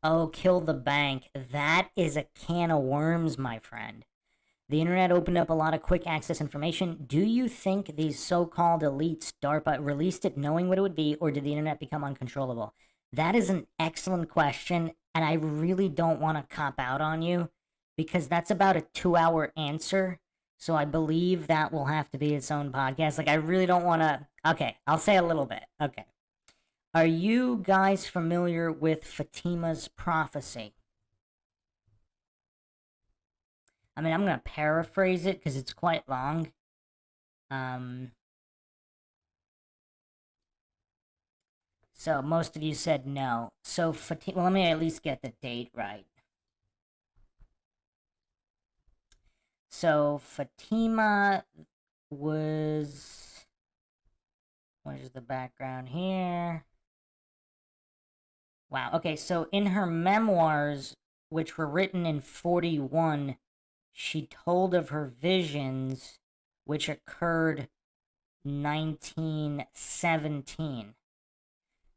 Oh, kill the bank. That is a can of worms, my friend. The internet opened up a lot of quick access information. Do you think these so called elites, DARPA, released it knowing what it would be, or did the internet become uncontrollable? That is an excellent question, and I really don't want to cop out on you because that's about a 2 hour answer. So I believe that will have to be its own podcast. Like, I really don't want to. Okay, I'll say a little bit. Okay. Are you guys familiar with Fatima's prophecy? I mean, I'm going to paraphrase it because it's quite long. Um, so most of you said no. So Fatima, well, let me at least get the date right. So Fatima was, what is the background here? Wow. Okay, so in her memoirs, which were written in 41, she told of her visions, which occurred 1917.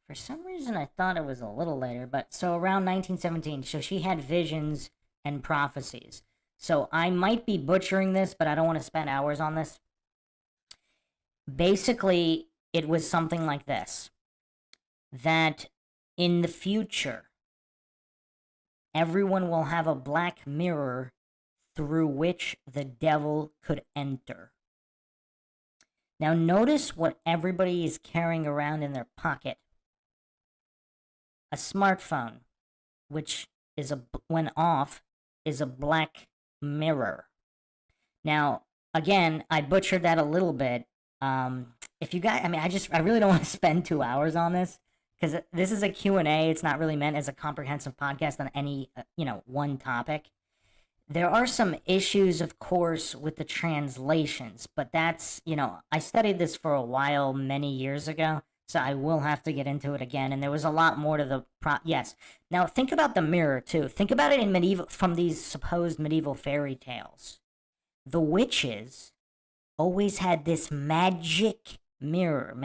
For some reason, I thought it was a little later, but so around 1917. So she had visions and prophecies. So I might be butchering this, but I don't want to spend hours on this. Basically, it was something like this, that in the future, everyone will have a black mirror through which the devil could enter. Now, notice what everybody is carrying around in their pocket. A smartphone, which is when off, is a black mirror. Now, again, I butchered that a little bit. If you guys, I mean, I really don't want to spend 2 hours on this because this is a Q&A. It's not really meant as a comprehensive podcast on any, one topic. There are some issues, of course, with the translations, but that's, I studied this for a while many years ago, so I will have to get into it again. And there was a lot more to the yes. Now think about the mirror too. Think about it in medieval, from these supposed medieval fairy tales. The witches always had this magic mirror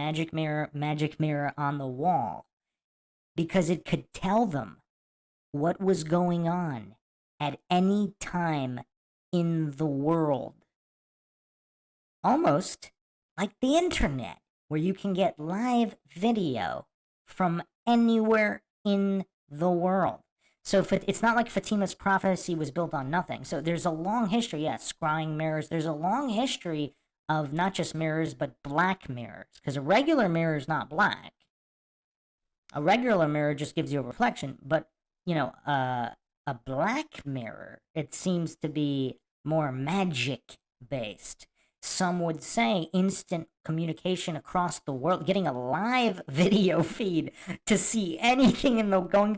on the wall because it could tell them what was going on at any time in the world. Almost like the internet, where you can get live video from anywhere in the world. So it's not like Fatima's prophecy was built on nothing. So there's a long history, yes, scrying mirrors. There's a long history of not just mirrors, but black mirrors. Because a regular mirror is not black. A regular mirror just gives you a reflection. But, a black mirror, it seems to be more magic based. Some would say instant communication across the world, getting a live video feed to see anything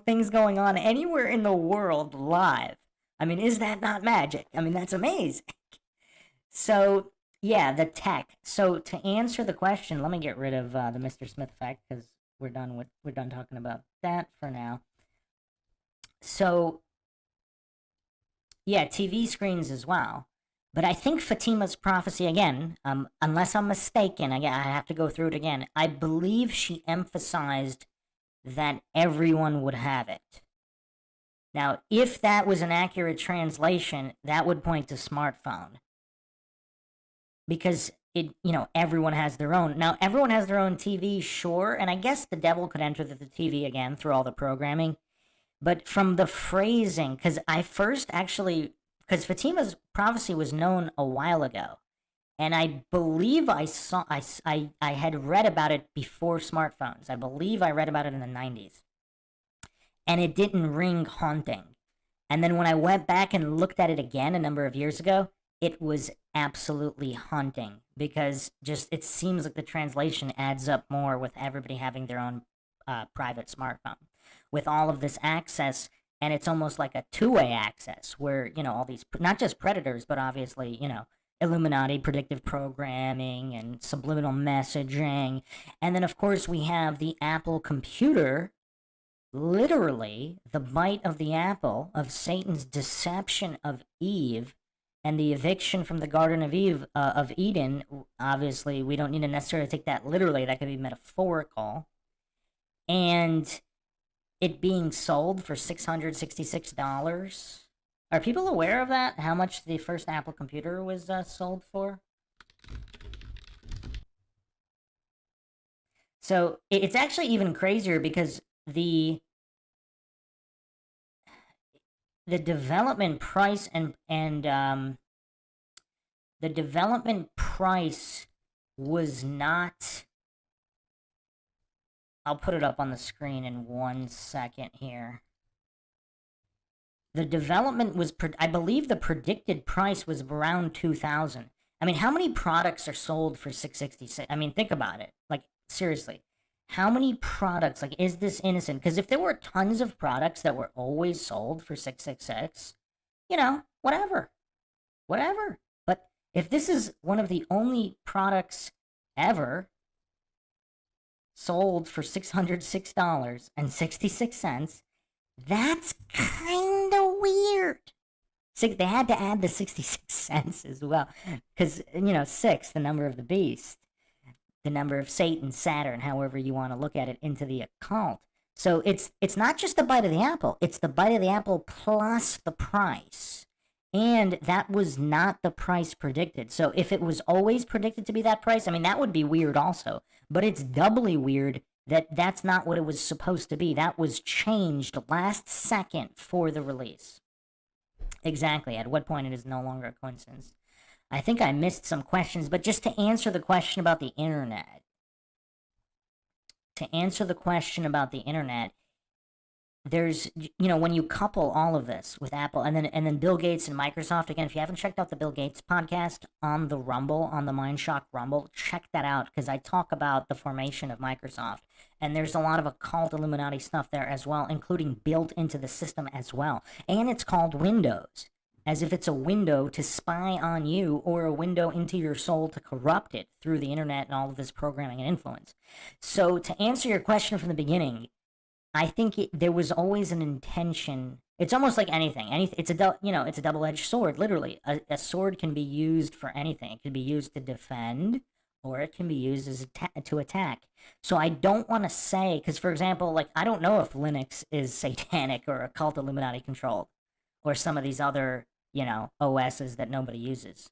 things going on anywhere in the world live. I mean, is that not magic? I mean, that's amazing. So, yeah, the tech. So to answer the question, let me get rid of the Mr. Smith fact because we're done talking about that for now. So, yeah, TV screens as well. But I think Fatima's prophecy, again, unless I'm mistaken, again, I have to go through it again. I believe she emphasized that everyone would have it. Now, if that was an accurate translation, that would point to smartphone. Because everyone has their own. Now, everyone has their own TV, sure, and I guess the devil could enter the TV again through all the programming. But from the phrasing, because Fatima's prophecy was known a while ago, and I believe I had read about it before smartphones. I believe I read about it in the 90s, and it didn't ring haunting. And then when I went back and looked at it again a number of years ago, it was absolutely haunting because it seems like the translation adds up more with everybody having their own private smartphone with all of this access. And it's almost like a two-way access where, all these, not just predators, but obviously, Illuminati, predictive programming, and subliminal messaging. And then, of course, we have the Apple computer, literally the bite of the apple of Satan's deception of Eve and the eviction from the Garden of Eden. Obviously, we don't need to necessarily take that literally. That could be metaphorical. And it being sold for $666. Are people aware of that? How much the first Apple computer was sold for? So it's actually even crazier because the development price and the development price was not. I'll put it up on the screen in 1 second here. The development was, I believe the predicted price was around 2,000. I mean, how many products are sold for 666? I mean, think about it. Like, seriously. How many products, like, is this innocent? Because if there were tons of products that were always sold for 666, whatever. Whatever. But if this is one of the only products ever sold for $606.66, that's kind of weird. They had to add the 66 cents as well. Because, 6, the number of the beast, the number of Satan, Saturn, however you want to look at it, into the occult. So it's not just the bite of the apple. It's the bite of the apple plus the price. And that was not the price predicted. So if it was always predicted to be that price, I mean, that would be weird also. But it's doubly weird that that's not what it was supposed to be. That was changed last second for the release. Exactly. At what point it is no longer a coincidence. I think I missed some questions, but just to answer the question about the internet. There's, when you couple all of this with Apple and then Bill Gates and Microsoft, again, if you haven't checked out the Bill Gates podcast on the Rumble, on the MindShock Rumble, check that out, because I talk about the formation of Microsoft, and there's a lot of occult Illuminati stuff there as well, including built into the system as well. And it's called Windows, as if it's a window to spy on you, or a window into your soul to corrupt it through the internet and all of this programming and influence. So to answer your question from the beginning, I think there was always an intention. It's almost like anything. It's a double-edged sword. Literally, a sword can be used for anything. It can be used to defend, or it can be used as to attack. So I don't want to say, because for example, like, I don't know if Linux is satanic or occult Illuminati controlled, or some of these other OSs that nobody uses.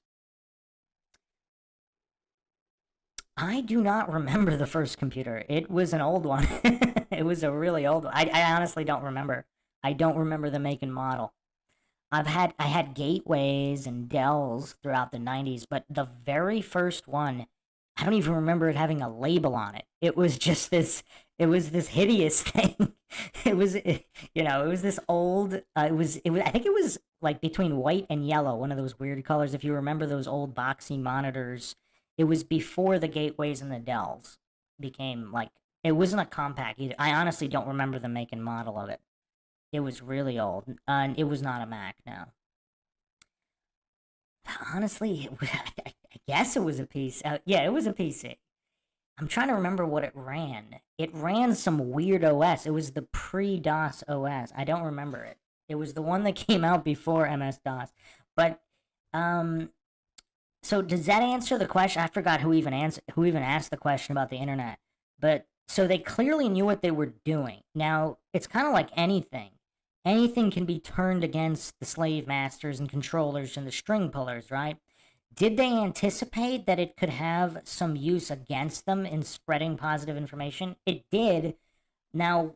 I do not remember the first computer. It was an old one. It was a really old one. I honestly don't remember. I don't remember the make and model. I had Gateways and Dells throughout the 90s, but the very first one, I don't even remember it having a label on it. It was just this hideous thing. It was this old, I think it was like between white and yellow, one of those weird colors. If you remember those old boxy monitors, it was before the Gateways and the Dells became like, it wasn't a compact either. I honestly don't remember the make and model of it. It was really old, and it was not a Mac now. Honestly, I guess it was a PC. Yeah, it was a PC. I'm trying to remember what it ran. It ran some weird OS. It was the pre-DOS OS. I don't remember it. It was the one that came out before MS-DOS. But, so does that answer the question? I forgot who even asked the question about the internet. But so they clearly knew what they were doing. Now, it's kind of like anything. Anything can be turned against the slave masters and controllers and the string pullers, right? Did they anticipate that it could have some use against them in spreading positive information? It did. Now,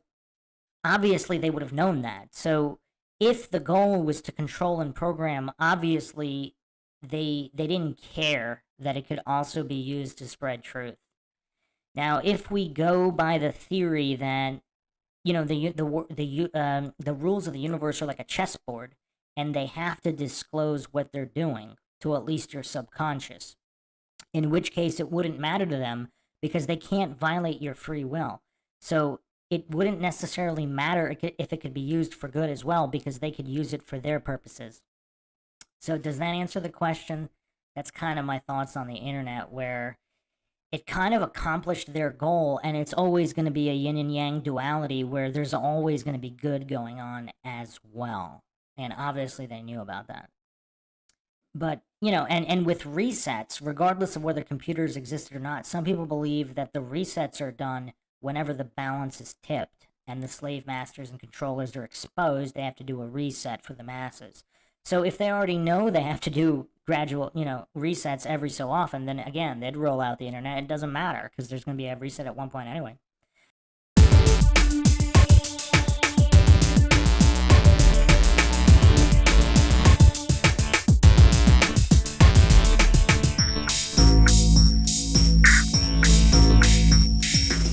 obviously, they would have known that. So if the goal was to control and program, obviously they didn't care that it could also be used to spread truth. Now, if we go by the theory that the rules of the universe are like a chessboard, and they have to disclose what they're doing to at least your subconscious, in which case it wouldn't matter to them because they can't violate your free will. So it wouldn't necessarily matter if it could be used for good as well, because they could use it for their purposes. So does that answer the question? That's kind of my thoughts on the internet, where it kind of accomplished their goal, and it's always going to be a yin and yang duality where there's always going to be good going on as well. And obviously they knew about that. But, and with resets, regardless of whether computers existed or not, some people believe that the resets are done whenever the balance is tipped. and the slave masters and controllers are exposed, they have to do a reset for the masses. So if they already know they have to do gradual, resets every so often, then again, they'd roll out the internet. It doesn't matter because there's going to be a reset at one point anyway.